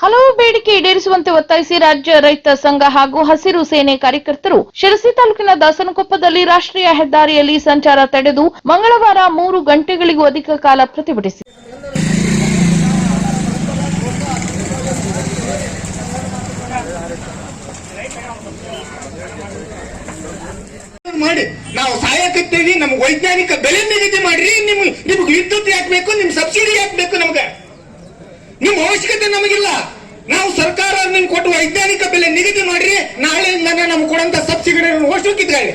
ಹಲವು ಬೇಡಿಕೆ ಈಡೇರಿಸುವಂತೆ ಒತ್ತಾಯಿಸಿ ರಾಜ್ಯ ರೈತ ಸಂಘ ಹಾಗೂ ಹಸಿರು ಸೇನೆ ಕಾರ್ಯಕರ್ತರು ಶಿರಸಿ ತಾಲೂಕಿನ ದಾಸನಕೊಪ್ಪದಲ್ಲಿ ರಾಷ್ಟ್ರೀಯ ಹೆದ್ದಾರಿಯಲ್ಲಿ ಸಂಚಾರ ತಡೆದು ಮಂಗಳವಾರ 3 ಗಂಟೆಗಳಿಗೂ ಅಧಿಕ ಕಾಲ ಪ್ರತಿಭಟಿಸಿದರು. ಮಾಡಿ ನಾವು ಸಹಾಯಕತ್ತೀವಿ. ನಮ್ಗೆ ವೈಜ್ಞಾನಿಕ ಬೆಲೆ ನಿಗದಿ ಮಾಡ್ರಿ. ನಿಮ್ಗೆ ವಿದ್ಯುತ್ ಯಾಕೆ ಬೇಕು, ನಿಮ್ ಸಬ್ಸಿಡಿ ಯಾಕೆ ಬೇಕು, ನಮ್ಗೆ ನಿಮ್ ಅವಶ್ಯಕತೆ ನಮಗಿಲ್ಲ. ನಾವು ಸರ್ಕಾರ ನಿಮ್ಗೆ ಕೊಟ್ಟು ವೈಜ್ಞಾನಿಕ ಬೆಲೆ ನಿಗದಿ ಮಾಡ್ರಿ. ನಾಳೆಯಿಂದ ನಮ್ಗೆ ಕೊಡಂತ ಸಬ್ಸಿಡಿ ಓಡಿಸ್ಬೇಕಿದ್ದಾರೆ.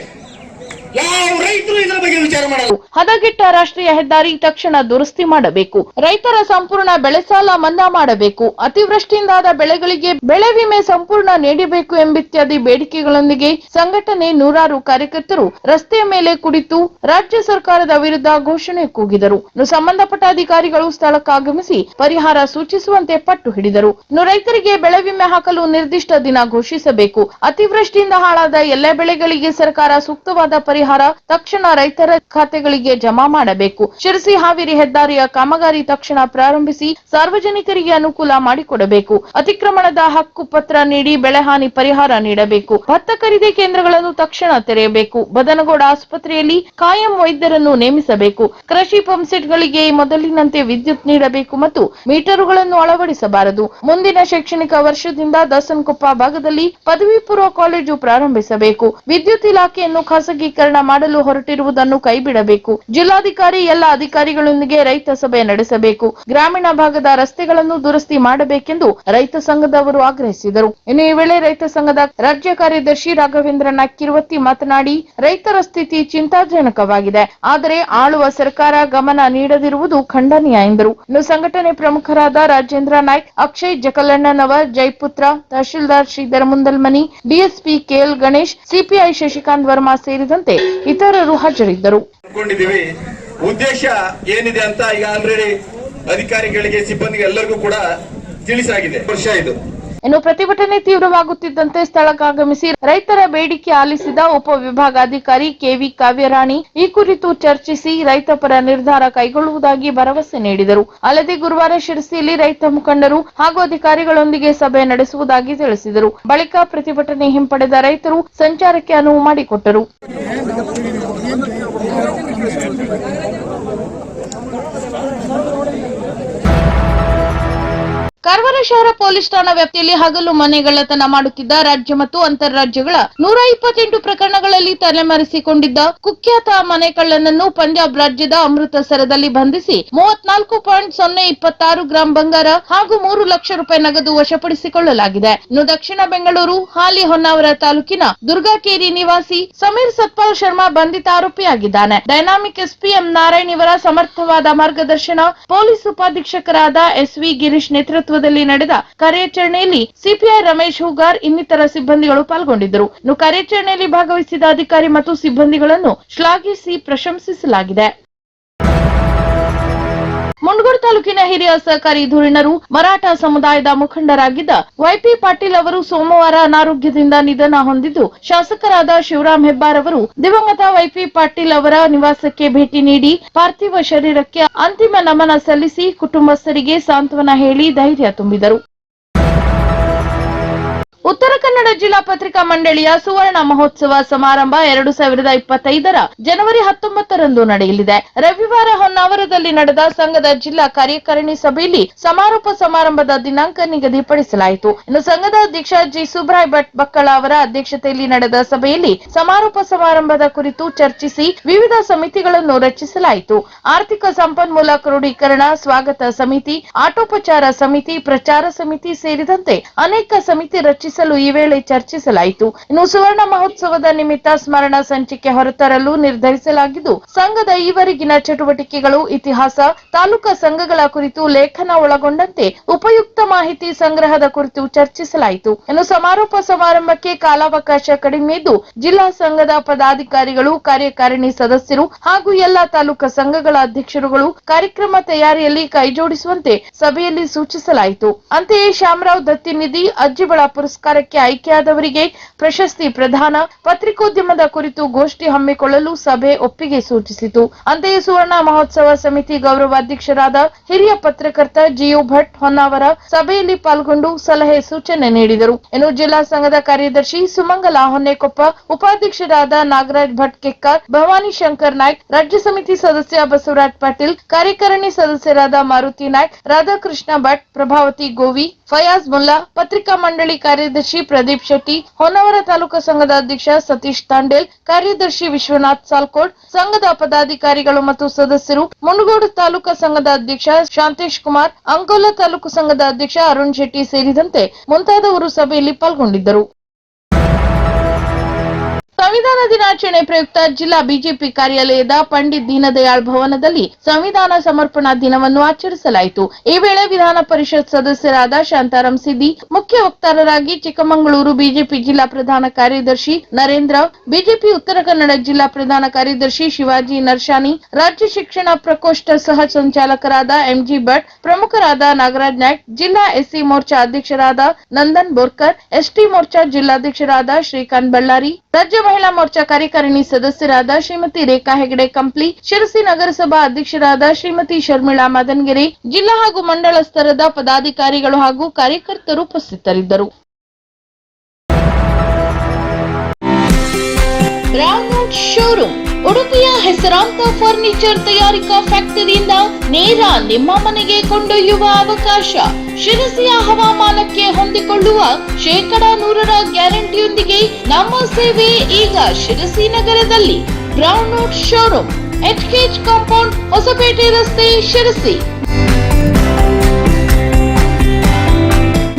ಯಾವ ರೈತರು ಇದರ ಬಗ್ಗೆ ವಿಚಾರ ಮಾಡಲ್ಲ. ಹದಗೆಟ್ಟ ರಾಷ್ಟ್ರೀಯ ಹೆದ್ದಾರಿ ತಕ್ಷಣ ದುರಸ್ತಿ ಮಾಡಬೇಕು. ರೈತರ ಸಂಪೂರ್ಣ ಬೆಳೆ ಸಾಲ ಮನ್ನಾ ಮಾಡಬೇಕು. ಅತಿವೃಷ್ಟಿಯಿಂದಾದ ಬೆಳೆಗಳಿಗೆ ಬೆಳೆ ವಿಮೆ ಸಂಪೂರ್ಣ ನೀಡಬೇಕು ಎಂಬಿತ್ಯಾದಿ ಬೇಡಿಕೆಗಳೊಂದಿಗೆ ಸಂಘಟನೆ ನೂರಾರು ಕಾರ್ಯಕರ್ತರು ರಸ್ತೆಯ ಮೇಲೆ ಕುಳಿತು ರಾಜ್ಯ ಸರ್ಕಾರದ ವಿರುದ್ಧ ಘೋಷಣೆ ಕೂಗಿದರು. ಸಂಬಂಧಪಟ್ಟ ಅಧಿಕಾರಿಗಳು ಸ್ಥಳಕ್ಕಾಗಮಿಸಿ ಪರಿಹಾರ ಸೂಚಿಸುವಂತೆ ಪಟ್ಟು ಹಿಡಿದರು. ರೈತರಿಗೆ ಬೆಳೆ ವಿಮೆ ಹಾಕಲು ನಿರ್ದಿಷ್ಟ ದಿನ ಘೋಷಿಸಬೇಕು. ಅತಿವೃಷ್ಟಿಯಿಂದ ಹಾಳಾದ ಎಲ್ಲ ಬೆಳೆಗಳಿಗೆ ಸರ್ಕಾರ ಸೂಕ್ತವಾದ ಪರಿಹಾರ ತಕ್ಷಣ ರೈತರ ಖಾತೆಗಳಿಗೆ ಜಮಾ ಮಾಡಬೇಕು. ಶಿರಸಿ ಹಾವೇರಿ ಹೆದ್ದಾರಿಯ ಕಾಮಗಾರಿ ತಕ್ಷಣ ಪ್ರಾರಂಭಿಸಿ ಸಾರ್ವಜನಿಕರಿಗೆ ಅನುಕೂಲ ಮಾಡಿಕೊಡಬೇಕು. ಅತಿಕ್ರಮಣದ ಹಕ್ಕು ಪತ್ರ ನೀಡಿ ಬೆಳೆಹಾನಿ ಪರಿಹಾರ ನೀಡಬೇಕು. ಭತ್ತ ಖರೀದಿ ಕೇಂದ್ರಗಳನ್ನು ತಕ್ಷಣ ತೆರೆಯಬೇಕು. ಬದನಗೌಡ ಆಸ್ಪತ್ರೆಯಲ್ಲಿ ಕಾಯಂ ವೈದ್ಯರನ್ನು ನೇಮಿಸಬೇಕು. ಕೃಷಿ ಪಂಪ್ಸೆಟ್ಗಳಿಗೆ ಮೊದಲಿನಂತೆ ವಿದ್ಯುತ್ ನೀಡಬೇಕು ಮತ್ತು ಮೀಟರುಗಳನ್ನು ಅಳವಡಿಸಬಾರದು. ಮುಂದಿನ ಶೈಕ್ಷಣಿಕ ವರ್ಷದಿಂದ ದಾಸನಕೊಪ್ಪ ಭಾಗದಲ್ಲಿ ಪದವಿ ಪೂರ್ವ ಕಾಲೇಜು ಪ್ರಾರಂಭಿಸಬೇಕು. ವಿದ್ಯುತ್ ಇಲಾಖೆಯನ್ನು ಖಾಸಗೀಕರಣ ಮಾಡಲು ಹೊರಟಿರುವುದನ್ನು ಕೈಬಿಡಬೇಕು. ಜಿಲ್ಲಾಧಿಕಾರಿ ಎಲ್ಲ ಅಧಿಕಾರಿಗಳೊಂದಿಗೆ ರೈತ ಸಭೆ ನಡೆಸಬೇಕು. ಗ್ರಾಮೀಣ ಭಾಗದ ರಸ್ತೆಗಳನ್ನು ದುರಸ್ತಿ ಮಾಡಬೇಕೆಂದು ರೈತ ಸಂಘದವರು ಆಗ್ರಹಿಸಿದರು. ಇನ್ನು ಈ ವೇಳೆ ರೈತ ಸಂಘದ ರಾಜ್ಯ ಕಾರ್ಯದರ್ಶಿ ರಾಘವೇಂದ್ರ ನಾಯ್ಕ ಕಿರುವತ್ತಿ ಮಾತನಾಡಿ, ರೈತರ ಸ್ಥಿತಿ ಚಿಂತಾಜನಕವಾಗಿದೆ. ಆದರೆ ಆಳುವ ಸರ್ಕಾರ ಗಮನ ನೀಡದಿರುವುದು ಖಂಡನೀಯ ಎಂದರು. ಇನ್ನು ಸಂಘಟನೆ ಪ್ರಮುಖರಾದ Rajendra Naik, Akshay Jakalannanavar, Jaiputra, tahsildar Shridhar Mundalmani, DSP KL Ganesh, CPI Shashikant Varma ಸೇರಿದಂತೆ ಇತರರು ಹಾಜರಿದ್ದರು. ಉದ್ದೇಶ ಏನಿದೆ ಅಂತ ಈಗ ಆಲ್ರೆಡಿ ಅಧಿಕಾರಿಗಳಿಗೆ, ಸಿಬ್ಬಂದಿಗೆ ಎಲ್ಲರಿಗೂ ಕೂಡ ತಿಳಿಸಾಗಿದೆ. ವರ್ಷ ಇದು ಇನ್ನು ಪ್ರತಿಭಟನೆ ತೀವ್ರವಾಗುತ್ತಿದ್ದಂತೆ ಸ್ಥಳಕ್ಕಾಗಮಿಸಿ ರೈತರ ಬೇಡಿಕೆ ಆಲಿಸಿದ ಉಪವಿಭಾಗಾಧಿಕಾರಿ ಕೆವಿ ಕಾವ್ಯರಾಣಿ ಈ ಕುರಿತು ಚರ್ಚಿಸಿ ರೈತ ಪರ ನಿರ್ಧಾರ ಕೈಗೊಳ್ಳುವುದಾಗಿ ಭರವಸೆ ನೀಡಿದರು. ಅಲ್ಲದೆ ಗುರುವಾರ ಶಿರಸಿಯಲ್ಲಿ ರೈತ ಮುಖಂಡರು ಹಾಗೂ ಅಧಿಕಾರಿಗಳೊಂದಿಗೆ ಸಭೆ ನಡೆಸುವುದಾಗಿ ತಿಳಿಸಿದರು. ಬಳಿಕ ಪ್ರತಿಭಟನೆ ಹಿಂಪಡೆದ ರೈತರು ಸಂಚಾರಕ್ಕೆ ಅನುವು ಮಾಡಿಕೊಟ್ಟರು. ಕಾರವಾರ ಶಹರ ಪೊಲೀಸ್ ಠಾಣಾ ವ್ಯಾಪ್ತಿಯಲ್ಲಿ ಹಗಲು ಮನೆಗಳ್ಳತನ ಮಾಡುತ್ತಿದ್ದ ರಾಜ್ಯ ಮತ್ತು ಅಂತಾರಾಜ್ಯಗಳ 128 ಪ್ರಕರಣಗಳಲ್ಲಿ ತಲೆಮರೆಸಿಕೊಂಡಿದ್ದ ಕುಖ್ಯಾತ ಮನೆ ಕಳ್ಳನನ್ನು ಪಂಜಾಬ್ ರಾಜ್ಯದ ಅಮೃತಸರದಲ್ಲಿ ಬಂಧಿಸಿ 34.026 ಗ್ರಾಂ ಬಂಗಾರ ಹಾಗೂ 3 ಲಕ್ಷ ರೂಪಾಯಿ ನಗದು ವಶಪಡಿಸಿಕೊಳ್ಳಲಾಗಿದೆ. ಇನ್ನು ದಕ್ಷಿಣ ಬೆಂಗಳೂರು ಹಾಲಿ ಹೊನ್ನಾವರ ತಾಲೂಕಿನ ದುರ್ಗಾಕೇರಿ ನಿವಾಸಿ ಸಮೀರ್ ಸತ್ಪಾಲ್ ಶರ್ಮಾ ಬಂಧಿತ ಆರೋಪಿಯಾಗಿದ್ದಾನೆ. ಡೈನಾಮಿಕ್ ಎಸ್ಪಿಎಂ ನಾರಾಯಣ್ ಇವರ ಸಮರ್ಥವಾದ ಮಾರ್ಗದರ್ಶನ, ಪೊಲೀಸ್ ಉಪಾಧೀಕ್ಷಕರಾದ ಎಸ್ವಿ ಗಿರೀಶ್ ನೇತೃತ್ವ ನಡೆದ ಕಾರ್ಯಾಚರಣೆಯಲ್ಲಿ ಸಿಪಿಐ ರಮೇಶ್ ಹೂಗಾರ್ ಇನ್ನಿತರ ಸಿಬ್ಬಂದಿಗಳು ಪಾಲ್ಗೊಂಡಿದ್ದರು. ಇನ್ನು ಕಾರ್ಯಾಚರಣೆಯಲ್ಲಿ ಭಾಗವಹಿಸಿದ ಅಧಿಕಾರಿ ಮತ್ತು ಸಿಬ್ಬಂದಿಗಳನ್ನು ಶ್ಲಾಘಿಸಿ ಪ್ರಶಂಸಿಸಲಾಗಿದೆ. ಮುಂಡಗೋಡ ತಾಲೂಕಿನ ಹಿರಿಯ ಸಹಕಾರಿ ಧುರೀಣರು ಮರಾಠ ಸಮುದಾಯದ ಮುಖಂಡರಾಗಿದ್ದ ವೈಪಿ ಪಾಟೀಲ್ ಅವರು ಸೋಮವಾರ ಅನಾರೋಗ್ಯದಿಂದ ನಿಧನ ಹೊಂದಿದ್ದು, ಶಾಸಕರಾದ ಶಿವರಾಮ್ ಹೆಬ್ಬಾರ್ ಅವರು ದಿವಂಗತ ವೈಪಿ ಪಾಟೀಲ್ ಅವರ ನಿವಾಸಕ್ಕೆ ಭೇಟಿ ನೀಡಿ ಪಾರ್ಥಿವ ಶರೀರಕ್ಕೆ ಅಂತಿಮ ನಮನ ಸಲ್ಲಿಸಿ ಕುಟುಂಬಸ್ಥರಿಗೆ ಸಾಂತ್ವನ ಹೇಳಿ ಧೈರ್ಯ ತುಂಬಿದರು. ಉತ್ತರ ಕನ್ನಡ ಜಿಲ್ಲಾ ಪತ್ರಿಕಾ ಮಂಡಳಿಯ ಸುವರ್ಣ ಮಹೋತ್ಸವ ಸಮಾರಂಭ 2025 ಜನವರಿ 19ರಂದು ನಡೆಯಲಿದೆ. ರವಿವಾರ ಹೊನ್ನಾವರದಲ್ಲಿ ನಡೆದ ಸಂಘದ ಜಿಲ್ಲಾ ಕಾರ್ಯಕಾರಿಣಿ ಸಭೆಯಲ್ಲಿ ಸಮಾರೋಪ ಸಮಾರಂಭದ ದಿನಾಂಕ ನಿಗದಿಪಡಿಸಲಾಯಿತು. ಇನ್ನು ಸಂಘದ ಅಧ್ಯಕ್ಷ ಜಿ ಸುಬ್ರಾಯ್ ಭಟ್ ಬಕ್ಕಳ ಅವರ ಅಧ್ಯಕ್ಷತೆಯಲ್ಲಿ ನಡೆದ ಸಭೆಯಲ್ಲಿ ಸಮಾರೋಪ ಸಮಾರಂಭದ ಕುರಿತು ಚರ್ಚಿಸಿ ವಿವಿಧ ಸಮಿತಿಗಳನ್ನು ರಚಿಸಲಾಯಿತು. ಆರ್ಥಿಕ ಸಂಪನ್ಮೂಲ ಕ್ರೋಢೀಕರಣ, ಸ್ವಾಗತ ಸಮಿತಿ, ಆಟೋಪಚಾರ ಸಮಿತಿ, ಪ್ರಚಾರ ಸಮಿತಿ ಸೇರಿದಂತೆ ಅನೇಕ ಸಮಿತಿ ರಚಿಸಿ ಈ ವೇಳೆ ಚರ್ಚಿಸಲಾಯಿತು. ಇನ್ನು ಸುವರ್ಣ ಮಹೋತ್ಸವದ ನಿಮಿತ್ತ ಸ್ಮರಣ ಸಂಚಿಕೆ ಹೊರತರಲು ನಿರ್ಧರಿಸಲಾಗಿದ್ದು, ಸಂಘದ ಈವರೆಗಿನ ಚಟುವಟಿಕೆಗಳು, ಇತಿಹಾಸ, ತಾಲೂಕಾ ಸಂಘಗಳ ಕುರಿತು ಲೇಖನ ಒಳಗೊಂಡಂತೆ ಉಪಯುಕ್ತ ಮಾಹಿತಿ ಸಂಗ್ರಹದ ಕುರಿತು ಚರ್ಚಿಸಲಾಯಿತು. ಇನ್ನು ಸಮಾರೋಪ ಸಮಾರಂಭಕ್ಕೆ ಕಾಲಾವಕಾಶ ಕಡಿಮೆ ಇದ್ದು, ಜಿಲ್ಲಾ ಸಂಘದ ಪದಾಧಿಕಾರಿಗಳು, ಕಾರ್ಯಕಾರಿಣಿ ಸದಸ್ಯರು ಹಾಗೂ ಎಲ್ಲಾ ತಾಲೂಕಾ ಸಂಘಗಳ ಅಧ್ಯಕ್ಷರುಗಳು ಕಾರ್ಯಕ್ರಮ ತಯಾರಿಯಲ್ಲಿ ಕೈಜೋಡಿಸುವಂತೆ ಸಭೆಯಲ್ಲಿ ಸೂಚಿಸಲಾಯಿತು. ಅಂತೆಯೇ ಶ್ಯಾಮರಾವ್ ದತ್ತಿ ನಿಧಿ, ಅಜ್ಜಿಬಳ ಪುರಸ್ಕಾರ ಪುರಸ್ಕಾರಕ್ಕೆ ಆಯ್ಕೆಯಾದವರಿಗೆ ಪ್ರಶಸ್ತಿ ಪ್ರದಾನ, ಪತ್ರಿಕೋದ್ಯಮದ ಕುರಿತು ಗೋಷ್ಠಿ ಹಮ್ಮಿಕೊಳ್ಳಲು ಸಭೆ ಒಪ್ಪಿಗೆ ಸೂಚಿಸಿತು. ಅಂತೆಯೇ ಸುವರ್ಣ ಮಹೋತ್ಸವ ಸಮಿತಿ ಗೌರವಾಧ್ಯಕ್ಷರಾದ ಹಿರಿಯ ಪತ್ರಕರ್ತ ಜಿಯು ಭಟ್ ಹೊನ್ನಾವರ ಸಭೆಯಲ್ಲಿ ಪಾಲ್ಗೊಂಡು ಸಲಹೆ ಸೂಚನೆ ನೀಡಿದರು. ಇನ್ನು ಜಿಲ್ಲಾ ಸಂಘದ ಕಾರ್ಯದರ್ಶಿ ಸುಮಂಗಲ ಹೊನ್ನೆಕೊಪ್ಪ, ಉಪಾಧ್ಯಕ್ಷರಾದ ನಾಗರಾಜ್ ಭಟ್ ಕೆಕ್ಕಾರ್, ಭವಾನಿ ಶಂಕರ್ ನಾಯ್ಕ್, ರಾಜ್ಯ ಸಮಿತಿ ಸದಸ್ಯ ಬಸವರಾಜ್ ಪಾಟೀಲ್, ಕಾರ್ಯಕಾರಿಣಿ ಸದಸ್ಯರಾದ ಮಾರುತಿ ನಾಯ್ಕ್, ರಾಧಾಕೃಷ್ಣ ಭಟ್, ಪ್ರಭಾವತಿ ಗೋವಿ, ಫಯಾಜ್ ಮುಲ್ಲಾ, ಪತ್ರಿಕಾ ಮಂಡಳಿ ಕಾರ್ಯದರ್ಶಿ ಪ್ರದೀಪ್ ಶೆಟ್ಟಿ, ಹೊನ್ನಾವರ ತಾಲೂಕು ಸಂಘದ ಅಧ್ಯಕ್ಷ ಸತೀಶ್ ತಾಂಡೇಲ್, ಕಾರ್ಯದರ್ಶಿ ವಿಶ್ವನಾಥ್ ಸಾಲ್ಕೋಡ್, ಸಂಘದ ಪದಾಧಿಕಾರಿಗಳು ಮತ್ತು ಸದಸ್ಯರು, ಮುನಗೋಡು ತಾಲೂಕು ಸಂಘದ ಅಧ್ಯಕ್ಷ ಶಾಂತೇಶ್ ಕುಮಾರ್, ಅಂಕೋಲಾ ತಾಲೂಕು ಸಂಘದ ಅಧ್ಯಕ್ಷ ಅರುಣ್ ಶೆಟ್ಟಿ ಸೇರಿದಂತೆ ಮುಂತಾದವರು ಸಭೆಯಲ್ಲಿ ಪಾಲ್ಗೊಂಡಿದ್ದರು. ಸಂವಿಧಾನ ದಿನಾಚರಣೆ ಪ್ರಯುಕ್ತ ಜಿಲ್ಲಾ ಬಿಜೆಪಿ ಕಾರ್ಯಾಲಯದ ಪಂಡಿತ್ ದೀನದಯಾಳ್ ಭವನದಲ್ಲಿ ಸಂವಿಧಾನ ಸಮರ್ಪಣಾ ದಿನವನ್ನು ಆಚರಿಸಲಾಯಿತು. ಈ ವೇಳೆ ವಿಧಾನ ಪರಿಷತ್ ಸದಸ್ಯರಾದ ಶಾಂತಾರಾಮ್ ಸಿದ್ದಿ, ಮುಖ್ಯ ವಕ್ತಾರರಾಗಿ ಚಿಕ್ಕಮಗಳೂರು ಬಿಜೆಪಿ ಜಿಲ್ಲಾ ಪ್ರಧಾನ ಕಾರ್ಯದರ್ಶಿ ನರೇಂದ್ರ, ಬಿಜೆಪಿ ಉತ್ತರ ಕನ್ನಡ ಜಿಲ್ಲಾ ಪ್ರಧಾನ ಕಾರ್ಯದರ್ಶಿ ಶಿವಾಜಿ ನರ್ಶಾನಿ, ರಾಜ್ಯ ಶಿಕ್ಷಣ ಪ್ರಕೋಷ್ಠ ಸಹ ಸಂಚಾಲಕರಾದ ಎಂಜಿ ಭಟ್, ಪ್ರಮುಖರಾದ ನಾಗರಾಜ್ ನಾಯ್ಕ್, ಜಿಲ್ಲಾ ಎಸ್ಸಿ ಮೋರ್ಚಾ ಅಧ್ಯಕ್ಷರಾದ ನಂದನ್ ಬೋರ್ಕರ್, ಎಸ್ಟಿ ಮೋರ್ಚಾ ಜಿಲ್ಲಾಧ್ಯಕ್ಷರಾದ ಶ್ರೀಕಾಂತ್ ಬಳ್ಳಾರಿ, ರಾಜ್ಯ ಮಹಿಳಾ ಮೋರ್ಚಾ ಕಾರ್ಯಕಾರಿಣಿ ಸದಸ್ಯರಾದ ಶ್ರೀಮತಿ ರೇಖಾ ಹೆಗಡೆ ಕಂಪ್ಲಿ, ಶಿರಸಿ ನಗರಸಭಾ ಅಧ್ಯಕ್ಷರಾದ ಶ್ರೀಮತಿ ಶರ್ಮಿಳಾ ಮದನ್ಗೆರೆ, ಜಿಲ್ಲಾ ಹಾಗೂ ಮಂಡಳ ಸ್ತರದ ಪದಾಧಿಕಾರಿಗಳು ಹಾಗೂ ಕಾರ್ಯಕರ್ತರು ಉಪಸ್ಥಿತರಿದ್ದರು. ರಾಮನಾಥ್ ಶೋರೂಮ್ ಉಡುಪಿಯ ಹೆಸರಾಂತ ಫರ್ನಿಚರ್ ತಯಾರಿಕಾ ಫ್ಯಾಕ್ಟರಿಯಿಂದ ನೇರ ನಿಮ್ಮ ಮನೆಗೆ ಕೊಂಡೊಯ್ಯುವ ಅವಕಾಶ. ಶಿರಸಿಯ ಹವಾಮಾನಕ್ಕೆ ಹೊಂದಿಕೊಳ್ಳುವ 100% ಗ್ಯಾರಂಟಿಯೊಂದಿಗೆ ನಮ್ಮ ಸೇವೆ ಈಗ ಶಿರಸಿ ನಗರದಲ್ಲಿ. Ramnath showroom, HKH compound, Hosapete ರಸ್ತೆ, ಶಿರಸಿ.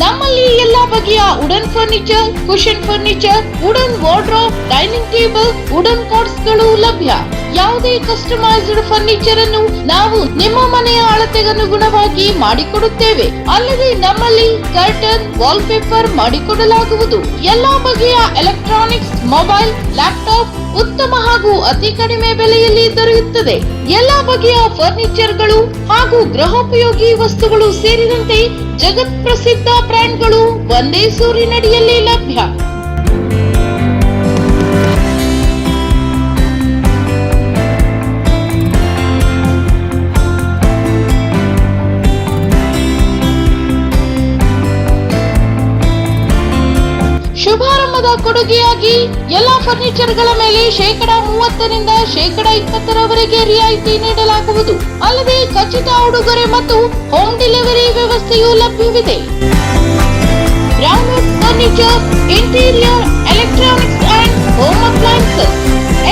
ನಮ್ಮಲ್ಲಿ ಎಲ್ಲಾ ಬಗೆಯ wooden furniture, cushion furniture, wooden wardrobe, dining table, wooden cots ಗಳು ಲಭ್ಯ. ಯಾವುದೇ ಕಸ್ಟಮೈಸ್ಡ್ ಫರ್ನಿಚರ್ ಅನ್ನು ನಾವು ನಿಮ್ಮ ಮನೆಯ ಅಳತೆಗನುಗುಣವಾಗಿ ಮಾಡಿಕೊಡುತ್ತೇವೆ. ಅಲ್ಲದೆ ನಮ್ಮಲ್ಲಿ ಕರ್ಟನ್, ವಾಲ್ಪೇಪರ್ ಮಾಡಿಕೊಡಲಾಗುವುದು. ಎಲ್ಲಾ ಬಗೆಯ ಎಲೆಕ್ಟ್ರಾನಿಕ್ಸ್, ಮೊಬೈಲ್, ಲ್ಯಾಪ್ಟಾಪ್ ಉತ್ತಮ ಹಾಗೂ ಅತಿ ಕಡಿಮೆ ಬೆಲೆಯಲ್ಲಿ ದೊರೆಯುತ್ತದೆ. ಎಲ್ಲಾ ಬಗೆಯ ಫರ್ನಿಚರ್ಗಳು ಹಾಗೂ ಗೃಹೋಪಯೋಗಿ ವಸ್ತುಗಳು ಸೇರಿದಂತೆ ಜಗತ್ ಪ್ರಸಿದ್ಧ ಬ್ರ್ಯಾಂಡ್ಗಳು ಒಂದೇ ಸೂರಿನಡಿಯಲ್ಲಿ ಲಭ್ಯ. ಶುಭಾರಂಭದ ಕೊಡುಗೆಯಾಗಿ ಎಲ್ಲಾ ಫರ್ನಿಚರ್ಗಳ ಮೇಲೆ 30% 20% ರಿಯಾಯಿತಿ ನೀಡಲಾಗುವುದು. ಅಲ್ಲದೆ ಖಚಿತ ಉಡುಗೊರೆ ಮತ್ತು ಹೋಮ್ ಡೆಲಿವರಿ ವ್ಯವಸ್ಥೆಯೂ ಲಭ್ಯವಿದೆ. Ramnath furniture, interior, electronics and home appliances,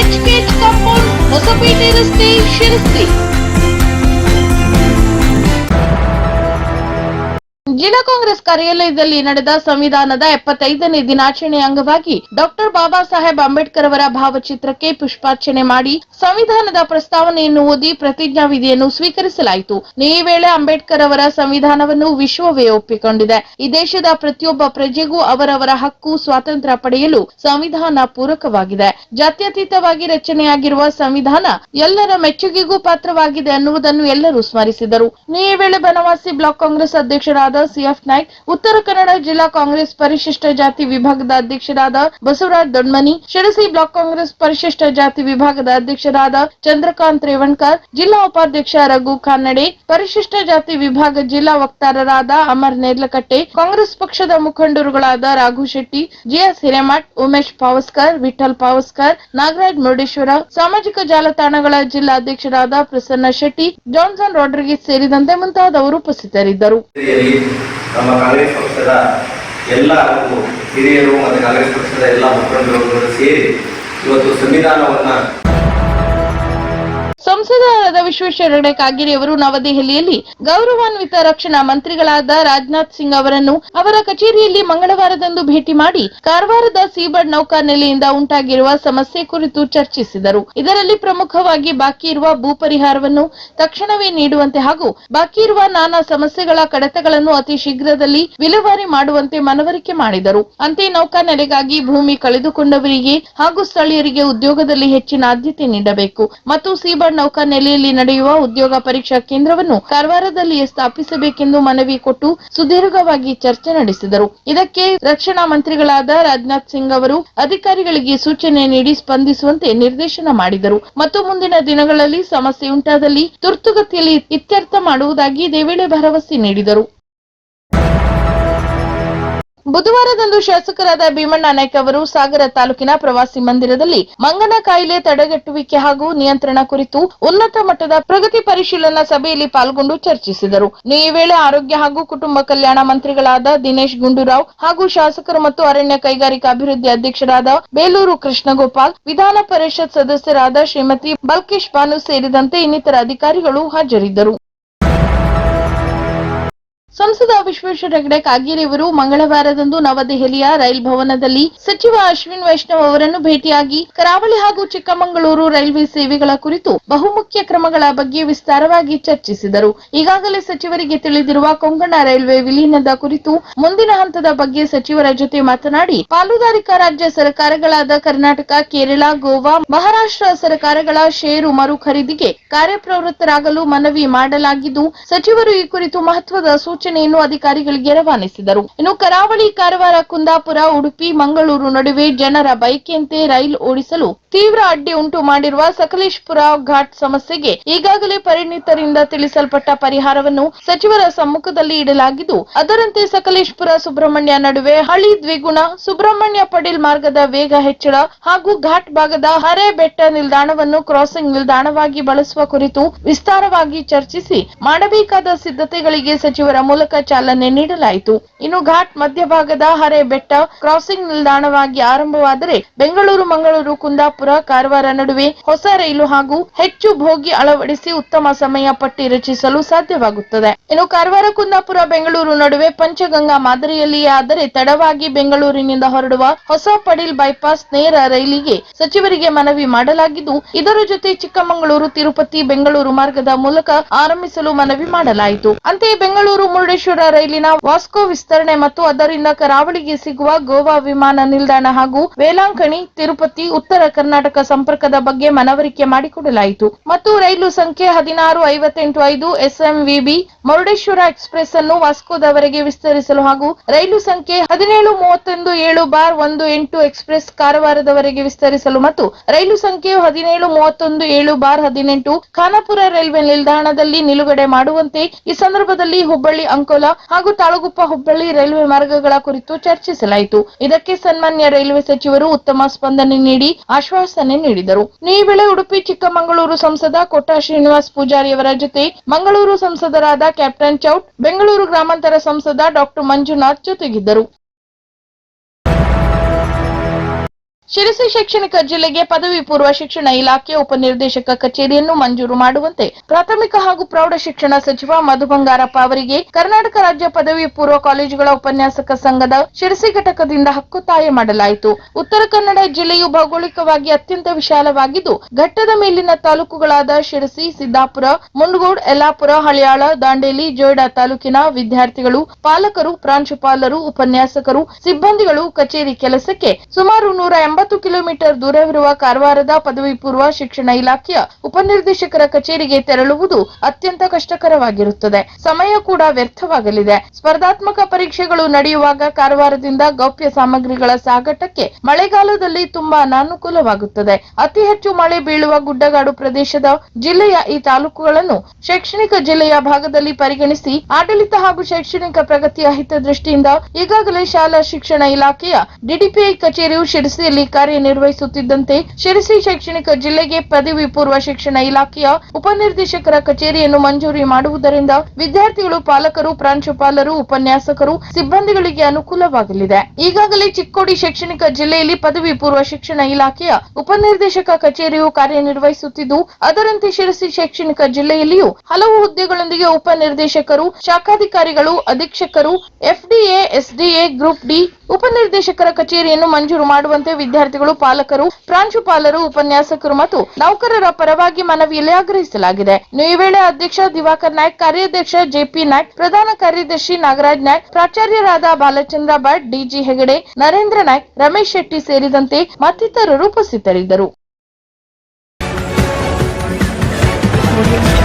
HKH compound, Hosapete ರಸ್ತೆ, ಶಿರಸಿ. ಜಿಲ್ಲಾ ಕಾಂಗ್ರೆಸ್ ಕಾರ್ಯಾಲಯದಲ್ಲಿ ನಡೆದ ಸಂವಿಧಾನದ 75ನೇ ದಿನಾಚರಣೆ ಅಂಗವಾಗಿ ಡಾಕ್ಟರ್ ಬಾಬಾ ಸಾಹೇಬ್ ಅಂಬೇಡ್ಕರ್ ಅವರ ಭಾವಚಿತ್ರಕ್ಕೆ ಪುಷ್ಪಾರ್ಚನೆ ಮಾಡಿ ಸಂವಿಧಾನದ ಪ್ರಸ್ತಾವನೆಯನ್ನು ಓದಿ ಪ್ರತಿಜ್ಞಾವಿಧಿಯನ್ನು ಸ್ವೀಕರಿಸಲಾಯಿತು. ಈ ವೇಳೆ ಅಂಬೇಡ್ಕರ್ ಅವರ ಸಂವಿಧಾನವನ್ನು ವಿಶ್ವವೇ ಒಪ್ಪಿಕೊಂಡಿದೆ. ಈ ದೇಶದ ಪ್ರತಿಯೊಬ್ಬ ಪ್ರಜೆಗೂ ಅವರವರ ಹಕ್ಕು, ಸ್ವಾತಂತ್ರ್ಯ ಪಡೆಯಲು ಸಂವಿಧಾನ ಪೂರಕವಾಗಿದೆ. ಜಾತ್ಯತೀತವಾಗಿ ರಚನೆಯಾಗಿರುವ ಸಂವಿಧಾನ ಎಲ್ಲರ ಮೆಚ್ಚುಗೆಗೂ ಪಾತ್ರವಾಗಿದೆ ಅನ್ನುವುದನ್ನು ಎಲ್ಲರೂ ಸ್ಮರಿಸಿದರು. ಈ ವೇಳೆ ಬನವಾಸಿ ಬ್ಲಾಕ್ ಕಾಂಗ್ರೆಸ್ ಅಧ್ಯಕ್ಷರಾದ ಸಿಎಫ್ ನಾಯ್ಕ್, ಉತ್ತರ ಕನ್ನಡ ಜಿಲ್ಲಾ ಕಾಂಗ್ರೆಸ್ ಪರಿಶಿಷ್ಟ ಜಾತಿ ವಿಭಾಗದ ಅಧ್ಯಕ್ಷರಾದ ಬಸವರಾಜ್ ದೊಡ್ಮನಿ, ಶಿರಸಿ ಬ್ಲಾಕ್ ಕಾಂಗ್ರೆಸ್ ಪರಿಶಿಷ್ಟ ಜಾತಿ ವಿಭಾಗದ ಅಧ್ಯಕ್ಷರಾದ ಚಂದ್ರಕಾಂತ್ ರೇವಣ್ಕರ್, ಜಿಲ್ಲಾ ಉಪಾಧ್ಯಕ್ಷ ರಘು ಖಾನ್ನಡೆ, ಪರಿಶಿಷ್ಟ ಜಾತಿ ವಿಭಾಗ ಜಿಲ್ಲಾ ವಕ್ತಾರರಾದ ಅಮರ್ ನೇರ್ಲಕಟ್ಟೆ, ಕಾಂಗ್ರೆಸ್ ಪಕ್ಷದ ಮುಖಂಡರುಗಳಾದ ರಾಘು ಶೆಟ್ಟಿ, ಜಿಎಸ್ ಹಿರೇಮಠ್, ಉಮೇಶ್ ಪಾವಸ್ಕರ್, ವಿಠಲ್ ಪಾವಸ್ಕರ್, ನಾಗರಾಜ್ ಮುರುಡೇಶ್ವರ, ಸಾಮಾಜಿಕ ಜಾಲತಾಣಗಳ ಜಿಲ್ಲಾ ಅಧ್ಯಕ್ಷರಾದ ಪ್ರಸನ್ನ ಶೆಟ್ಟಿ, ಜಾನ್ಸನ್ ರಾಡ್ರಿಗೀಸ್ ಸೇರಿದಂತೆ ಮುಂತಾದವರು ಉಪಸ್ಥಿತರಿದ್ದರು. ನಮ್ಮ ಕಾಂಗ್ರೆಸ್ ಪಕ್ಷದ ಎಲ್ಲ ಹಿರಿಯರು ಮತ್ತು ಕಾಂಗ್ರೆಸ್ ಪಕ್ಷದ ಎಲ್ಲ ಮುಖಂಡರು ಸೇರಿ ಇವತ್ತು ಸಂವಿಧಾನವನ್ನ ಸಂಸದರಾದ ವಿಶ್ವೇಶ್ವರ ಹೆಗಡೆ ಕಾಗೇರಿ ಅವರು ನವದೆಹಲಿಯಲ್ಲಿ ಗೌರವಾನ್ವಿತ ರಕ್ಷಣಾ ಮಂತ್ರಿಗಳಾದ ರಾಜನಾಥ್ ಸಿಂಗ್ ಅವರನ್ನು ಅವರ ಕಚೇರಿಯಲ್ಲಿ ಮಂಗಳವಾರದಂದು ಭೇಟಿ ಮಾಡಿ ಕಾರವಾರದ ಸೀಬರ್ಡ್ ನೌಕಾನೆಲೆಯಿಂದ ಉಂಟಾಗಿರುವ ಸಮಸ್ಯೆ ಕುರಿತು ಚರ್ಚಿಸಿದರು. ಇದರಲ್ಲಿ ಪ್ರಮುಖವಾಗಿ ಬಾಕಿ ಇರುವ ಭೂ ಪರಿಹಾರವನ್ನು ತಕ್ಷಣವೇ ನೀಡುವಂತೆ ಹಾಗೂ ಬಾಕಿ ಇರುವ ನಾನಾ ಸಮಸ್ಯೆಗಳ ಕಡತಗಳನ್ನು ಅತಿ ಶೀಘ್ರದಲ್ಲಿ ವಿಲೇವಾರಿ ಮಾಡುವಂತೆ ಮನವರಿಕೆ ಮಾಡಿದರು. ಅಂತೆ ನೌಕಾನೆಲೆಗಾಗಿ ಭೂಮಿ ಕಳೆದುಕೊಂಡವರಿಗೆ ಹಾಗೂ ಸ್ಥಳೀಯರಿಗೆ ಉದ್ಯೋಗದಲ್ಲಿ ಹೆಚ್ಚಿನ ಆದ್ಯತೆ ನೀಡಬೇಕು ಮತ್ತು ಸೀಬರ್ಡ್ ನೌಕಾನೆಲೆಯಲ್ಲಿ ನಡೆಯುವ ಉದ್ಯೋಗ ಪರೀಕ್ಷಾ ಕೇಂದ್ರವನ್ನು ಕಾರವಾರದಲ್ಲಿಯೇ ಸ್ಥಾಪಿಸಬೇಕೆಂದು ಮನವಿ ಕೊಟ್ಟು ಸುದೀರ್ಘವಾಗಿ ಚರ್ಚೆ ನಡೆಸಿದರು. ಇದಕ್ಕೆ ರಕ್ಷಣಾ ಮಂತ್ರಿಗಳಾದ ರಾಜನಾಥ್ ಸಿಂಗ್ ಅವರು ಅಧಿಕಾರಿಗಳಿಗೆ ಸೂಚನೆ ನೀಡಿ ಸ್ಪಂದಿಸುವಂತೆ ನಿರ್ದೇಶನ ಮಾಡಿದರು ಮತ್ತು ಮುಂದಿನ ದಿನಗಳಲ್ಲಿ ಸಮಸ್ಯೆ ಉಂಟಾದಲ್ಲಿ ತುರ್ತುಗತಿಯಲ್ಲಿ ಇತ್ಯರ್ಥ ಮಾಡುವುದಾಗಿ ಇದೇ ವೇಳೆ ಭರವಸೆ ನೀಡಿದರು. ಬುಧವಾರದಂದು ಶಾಸಕರಾದ ಭೀಮಣ್ಣ ನಾಯ್ಕ ಅವರು ಸಾಗರ ತಾಲೂಕಿನ ಪ್ರವಾಸಿ ಮಂದಿರದಲ್ಲಿ ಮಂಗನ ಕಾಯಿಲೆ ತಡೆಗಟ್ಟುವಿಕೆ ಹಾಗೂ ನಿಯಂತ್ರಣ ಕುರಿತು ಉನ್ನತ ಮಟ್ಟದ ಪ್ರಗತಿ ಪರಿಶೀಲನಾ ಸಭೆಯಲ್ಲಿ ಪಾಲ್ಗೊಂಡು ಚರ್ಚಿಸಿದರು. ಈ ವೇಳೆ ಆರೋಗ್ಯ ಹಾಗೂ ಕುಟುಂಬ ಕಲ್ಯಾಣ ಮಂತ್ರಿಗಳಾದ ದಿನೇಶ್ ಗುಂಡೂರಾವ್ ಹಾಗೂ ಶಾಸಕರು ಮತ್ತು ಅರಣ್ಯ ಕೈಗಾರಿಕಾ ಅಭಿವೃದ್ಧಿ ಅಧ್ಯಕ್ಷರಾದ ಬೇಲೂರು ಕೃಷ್ಣಗೋಪಾಲ್, ವಿಧಾನ ಪರಿಷತ್ ಸದಸ್ಯರಾದ ಶ್ರೀಮತಿ ಬಲ್ಕೇಶ್ ಬಾನು ಸೇರಿದಂತೆ ಇನ್ನಿತರ ಅಧಿಕಾರಿಗಳು ಹಾಜರಿದ್ದರು. ಸಂಸದ ವಿಶ್ವೇಶ್ವರ ಹೆಗಡೆ ಕಾಗೇರಿ ಅವರು ಮಂಗಳವಾರದಂದು ನವದೆಹಲಿಯ ರೈಲ್ ಭವನದಲ್ಲಿ ಸಚಿವ ಅಶ್ವಿನ್ ವೈಷ್ಣವ್ ಅವರನ್ನು ಭೇಟಿಯಾಗಿ ಕರಾವಳಿ ಹಾಗೂ ಚಿಕ್ಕಮಗಳೂರು ರೈಲ್ವೆ ಸೇವೆಗಳ ಕುರಿತು ಬಹುಮುಖ್ಯ ಕ್ರಮಗಳ ಬಗ್ಗೆ ವಿಸ್ತಾರವಾಗಿ ಚರ್ಚಿಸಿದರು. ಈಗಾಗಲೇ ಸಚಿವರಿಗೆ ತಿಳಿದಿರುವ ಕೊಂಕಣ ರೈಲ್ವೆ ವಿಲೀನದ ಕುರಿತು ಮುಂದಿನ ಹಂತದ ಬಗ್ಗೆ ಸಚಿವರ ಜೊತೆ ಮಾತನಾಡಿ ಪಾಲುದಾರಿಕಾ ರಾಜ್ಯ ಸರ್ಕಾರಗಳಾದ ಕರ್ನಾಟಕ, ಕೇರಳ, ಗೋವಾ, ಮಹಾರಾಷ್ಟ್ರ ಸರ್ಕಾರಗಳ ಷೇರು ಮರು ಖರೀದಿಗೆ ಕಾರ್ಯಪ್ರವೃತ್ತರಾಗಲು ಮನವಿ ಮಾಡಲಾಗಿದ್ದು, ಸಚಿವರು ಈ ಕುರಿತು ಮಹತ್ವದ ಸೂಚನೆಯನ್ನು ಅಧಿಕಾರಿಗಳಿಗೆ ರವಾನಿಸಿದರು. ಇನ್ನು ಕರಾವಳಿ, ಕಾರವಾರ, ಕುಂದಾಪುರ, ಉಡುಪಿ, ಮಂಗಳೂರು ನಡುವೆ ಜನರ ಬಯಕೆಯಂತೆ ರೈಲು ಓಡಿಸಲು ತೀವ್ರ ಅಡ್ಡಿ ಉಂಟು ಮಾಡಿರುವ ಸಕಲೇಶಪುರ ಘಾಟ್ ಸಮಸ್ಯೆಗೆ ಈಗಾಗಲೇ ಪರಿಣಿತರಿಂದ ತಿಳಿಸಲ್ಪಟ್ಟ ಪರಿಹಾರವನ್ನು ಸಚಿವರ ಸಮ್ಮುಖದಲ್ಲಿ ಇಡಲಾಗಿದ್ದು, ಅದರಂತೆ ಸಕಲೇಶಪುರ ಸುಬ್ರಹ್ಮಣ್ಯ ನಡುವೆ ಹಳಿ ದ್ವಿಗುಣ, ಸುಬ್ರಹ್ಮಣ್ಯ ಪಡೀಲ್ ಮಾರ್ಗದ ವೇಗ ಹೆಚ್ಚಳ ಹಾಗೂ ಘಾಟ್ ಭಾಗದ ಹರೆ ಬೆಟ್ಟ ನಿಲ್ದಾಣವನ್ನು ಕ್ರಾಸಿಂಗ್ ನಿಲ್ದಾಣವಾಗಿ ಬಳಸುವ ಕುರಿತು ವಿಸ್ತಾರವಾಗಿ ಚರ್ಚಿಸಿ ಮಾಡಬೇಕಾದ ಸಿದ್ಧತೆಗಳಿಗೆ ಸಚಿವರ ಮೂಲಕ ಚಾಲನೆ ನೀಡಲಾಯಿತು. ಇನ್ನು ಘಾಟ್ ಮಧ್ಯಭಾಗದ ಹರೆ ಬೆಟ್ಟ ಕ್ರಾಸಿಂಗ್ ನಿಲ್ದಾಣವಾಗಿ ಆರಂಭವಾದರೆ ಬೆಂಗಳೂರು, ಮಂಗಳೂರು, ಕುಂದಾಪುರ, ಕಾರವಾರ ನಡುವೆ ಹೊಸ ರೈಲು ಹಾಗೂ ಹೆಚ್ಚು ಬೋಗಿ ಅಳವಡಿಸಿ ಉತ್ತಮ ಸಮಯ ಪಟ್ಟಿ ರಚಿಸಲು ಸಾಧ್ಯವಾಗುತ್ತದೆ. ಇನ್ನು ಕಾರವಾರ, ಕುಂದಾಪುರ, ಬೆಂಗಳೂರು ನಡುವೆ ಪಂಚಗಂಗಾ ಮಾದರಿಯಲ್ಲಿಯೇ ಆದರೆ ತಡವಾಗಿ ಬೆಂಗಳೂರಿನಿಂದ ಹೊರಡುವ ಹೊಸ ಪಡೀಲ್ ಬೈಪಾಸ್ ನೇರ ರೈಲಿಗೆ ಸಚಿವರಿಗೆ ಮನವಿ ಮಾಡಲಾಗಿದ್ದು, ಇದರ ಜೊತೆ ಚಿಕ್ಕಮಗಳೂರು, ತಿರುಪತಿ, ಬೆಂಗಳೂರು ಮಾರ್ಗದ ಮೂಲಕ ಆರಂಭಿಸಲು ಮನವಿ ಮಾಡಲಾಯಿತು. ಅಂತೆಯೇ ಬೆಂಗಳೂರು ಮುರುಡೇಶ್ವರ ರೈಲಿನ ವಾಸ್ಕೋ ವಿಸ್ತರಣೆ ಮತ್ತು ಅದರಿಂದ ಕರಾವಳಿಗೆ ಸಿಗುವ ಗೋವಾ ವಿಮಾನ ನಿಲ್ದಾಣ ಹಾಗೂ ವೇಲಾಂಕಣಿ, ತಿರುಪತಿ, ಉತ್ತರ ಕರ್ನಾಟಕ ಸಂಪರ್ಕದ ಬಗ್ಗೆ ಮನವರಿಕೆ ಮಾಡಿಕೊಡಲಾಯಿತು ಮತ್ತು ರೈಲು ಸಂಖ್ಯೆ 1658 SMVB ಮುರುಡೇಶ್ವರ ಎಕ್ಸ್ಪ್ರೆಸ್ ಅನ್ನು ವಾಸ್ಕೋದವರೆಗೆ ವಿಸ್ತರಿಸಲು ಹಾಗೂ ರೈಲು ಸಂಖ್ಯೆ 1731/18 ಎಕ್ಸ್ಪ್ರೆಸ್ ಕಾರವಾರದವರೆಗೆ ವಿಸ್ತರಿಸಲು ಮತ್ತು ರೈಲು ಸಂಖ್ಯೆ 1731/18 ಖಾನಾಪುರ ರೈಲ್ವೆ ನಿಲ್ದಾಣದಲ್ಲಿ ನಿಲುಗಡೆ ಮಾಡುವಂತೆ ಈ ಸಂದರ್ಭದಲ್ಲಿ ಹುಬ್ಬಳ್ಳಿ, ಅಂಕೋಲಾ ಹಾಗೂ ತಾಳಗುಪ್ಪ ಹುಬ್ಬಳ್ಳಿ ರೈಲ್ವೆ ಮಾರ್ಗಗಳ ಕುರಿತು ಚರ್ಚಿಸಲಾಯಿತು. ಇದಕ್ಕೆ ಸನ್ಮಾನ್ಯ ರೈಲ್ವೆ ಸಚಿವರು ಉತ್ತಮ ಸ್ಪಂದನೆ ನೀಡಿ ಆಶ್ವಾಸನೆ ನೀಡಿದರು. ಈ ವೇಳೆ ಉಡುಪಿ ಚಿಕ್ಕಮಗಳೂರು ಸಂಸದ ಕೋಟಾ ಶ್ರೀನಿವಾಸ್ ಪೂಜಾರಿಯವರ ಜೊತೆ ಮಂಗಳೂರು ಸಂಸದರಾದ ಕ್ಯಾಪ್ಟನ್ ಚೌಟ್, ಬೆಂಗಳೂರು ಗ್ರಾಮಾಂತರ ಸಂಸದ ಡಾ ಮಂಜುನಾಥ್ ಜೊತೆಗಿದ್ದರು. ಶಿರಸಿ ಶೈಕ್ಷಣಿಕ ಜಿಲ್ಲೆಗೆ ಪದವಿ ಪೂರ್ವ ಶಿಕ್ಷಣ ಇಲಾಖೆ ಉಪನಿರ್ದೇಶಕ ಕಚೇರಿಯನ್ನು ಮಂಜೂರು ಮಾಡುವಂತೆ ಪ್ರಾಥಮಿಕ ಹಾಗೂ ಪ್ರೌಢ ಶಿಕ್ಷಣ ಸಚಿವ ಮಧು ಬಂಗಾರಪ್ಪ ಅವರಿಗೆ ಕರ್ನಾಟಕ ರಾಜ್ಯ ಪದವಿ ಪೂರ್ವ ಕಾಲೇಜುಗಳ ಉಪನ್ಯಾಸಕ ಸಂಘದ ಶಿರಸಿ ಘಟಕದಿಂದ ಹಕ್ಕೊತ್ತಾಯ ಮಾಡಲಾಯಿತು. ಉತ್ತರ ಕನ್ನಡ ಜಿಲ್ಲೆಯು ಭೌಗೋಳಿಕವಾಗಿ ಅತ್ಯಂತ ವಿಶಾಲವಾಗಿದ್ದು, ಘಟ್ಟದ ಮೇಲಿನ ತಾಲೂಕುಗಳಾದ ಶಿರಸಿ, ಸಿದ್ದಾಪುರ, ಮುಂಡಗೋಡ್, ಯಲ್ಲಾಪುರ, ಹಳಿಯಾಳ, ದಾಂಡೇಲಿ, ಜೊಯ್ಡಾ ತಾಲೂಕಿನ ವಿದ್ಯಾರ್ಥಿಗಳು, ಪಾಲಕರು, ಪ್ರಾಂಶುಪಾಲರು, ಉಪನ್ಯಾಸಕರು, ಸಿಬ್ಬಂದಿಗಳು ಕಚೇರಿ ಕೆಲಸಕ್ಕೆ ಸುಮಾರು 180 ಕಿಲೋಮೀಟರ್ ದೂರವಿರುವ ಕಾರವಾರದ ಪದವಿ ಪೂರ್ವ ಶಿಕ್ಷಣ ಇಲಾಖೆಯ ಉಪನಿರ್ದೇಶಕರ ಕಚೇರಿಗೆ ತೆರಳುವುದು ಅತ್ಯಂತ ಕಷ್ಟಕರವಾಗಿರುತ್ತದೆ. ಸಮಯ ಕೂಡ ವ್ಯರ್ಥವಾಗಲಿದೆ. ಸ್ಪರ್ಧಾತ್ಮಕ ಪರೀಕ್ಷೆಗಳು ನಡೆಯುವಾಗ ಕಾರವಾರದಿಂದ ಗೌಪ್ಯ ಸಾಮಗ್ರಿಗಳ ಸಾಗಾಟಕ್ಕೆ ಮಳೆಗಾಲದಲ್ಲಿ ತುಂಬಾ ಅನಾನುಕೂಲವಾಗುತ್ತದೆ. ಅತಿ ಹೆಚ್ಚು ಮಳೆ ಬೀಳುವ ಗುಡ್ಡಗಾಡು ಪ್ರದೇಶದ ಜಿಲ್ಲೆಯ ಈ ತಾಲೂಕುಗಳನ್ನು ಶೈಕ್ಷಣಿಕ ಜಿಲ್ಲೆಯ ಭಾಗದಲ್ಲಿ ಪರಿಗಣಿಸಿ ಆಡಳಿತ ಹಾಗೂ ಶೈಕ್ಷಣಿಕ ಪ್ರಗತಿಯ ಹಿತದೃಷ್ಟಿಯಿಂದ ಈಗಾಗಲೇ ಶಾಲಾ ಶಿಕ್ಷಣ ಇಲಾಖೆಯ ಡಿಡಿಪಿಐ ಕಚೇರಿಯು ಶಿರಸಿಯಲ್ಲಿ ಕಾರ್ಯನಿರ್ವಹಿಸುತ್ತಿದ್ದಂತೆ ಶಿರಸಿ ಶೈಕ್ಷಣಿಕ ಜಿಲ್ಲೆಗೆ ಪದವಿ ಪೂರ್ವ ಶಿಕ್ಷಣ ಇಲಾಖೆಯ ಉಪನಿರ್ದೇಶಕರ ಕಚೇರಿಯನ್ನು ಮಂಜೂರಿ ಮಾಡುವುದರಿಂದ ವಿದ್ಯಾರ್ಥಿಗಳು, ಪಾಲಕರು, ಪ್ರಾಂಶುಪಾಲರು, ಉಪನ್ಯಾಸಕರು, ಸಿಬ್ಬಂದಿಗಳಿಗೆ ಅನುಕೂಲವಾಗಲಿದೆ. ಈಗಾಗಲೇ ಚಿಕ್ಕೋಡಿ ಶೈಕ್ಷಣಿಕ ಜಿಲ್ಲೆಯಲ್ಲಿ ಪದವಿ ಪೂರ್ವ ಶಿಕ್ಷಣ ಇಲಾಖೆಯ ಉಪನಿರ್ದೇಶಕ ಕಚೇರಿಯು ಕಾರ್ಯನಿರ್ವಹಿಸುತ್ತಿದ್ದು, ಅದರಂತೆ ಶಿರಸಿ ಶೈಕ್ಷಣಿಕ ಜಿಲ್ಲೆಯಲ್ಲಿಯೂ ಹಲವು ಹುದ್ದೆಗಳೊಂದಿಗೆ ಉಪನಿರ್ದೇಶಕರು, ಶಾಖಾಧಿಕಾರಿಗಳು, ಅಧೀಕ್ಷಕರು, FDA, SDA, ಗ್ರೂಪ್ ಡಿ ಉಪನಿರ್ದೇಶಕರ ಕಚೇರಿಯನ್ನು ಮಂಜೂರು ಮಾಡುವಂತೆ ವಿದ್ಯಾರ್ಥಿಗಳು, ಪಾಲಕರು, ಪ್ರಾಂಶುಪಾಲರು, ಉಪನ್ಯಾಸಕರು ಮತ್ತು ನೌಕರರ ಪರವಾಗಿ ಮನವಿಯಲ್ಲಿ ಆಗ್ರಹಿಸಲಾಗಿದೆ. ಈ ವೇಳೆ ಅಧ್ಯಕ್ಷ ದಿವಾಕರ್ ನಾಯ್ಕ್, ಕಾರ್ಯಾಧ್ಯಕ್ಷ JP ನಾಯ್ಕ್, ಪ್ರಧಾನ ಕಾರ್ಯದರ್ಶಿ ನಾಗರಾಜ್ ನಾಯ್ಕ್, ಪ್ರಾಚಾರ್ಯರಾದ ಬಾಲಚಂದ್ರ ಭಟ್, DG ಹೆಗಡೆ, ನರೇಂದ್ರ ನಾಯ್ಕ್, ರಮೇಶ್ ಶೆಟ್ಟಿ ಸೇರಿದಂತೆ ಮತ್ತಿತರರು ಉಪಸ್ಥಿತರಿದ್ದರು. audio.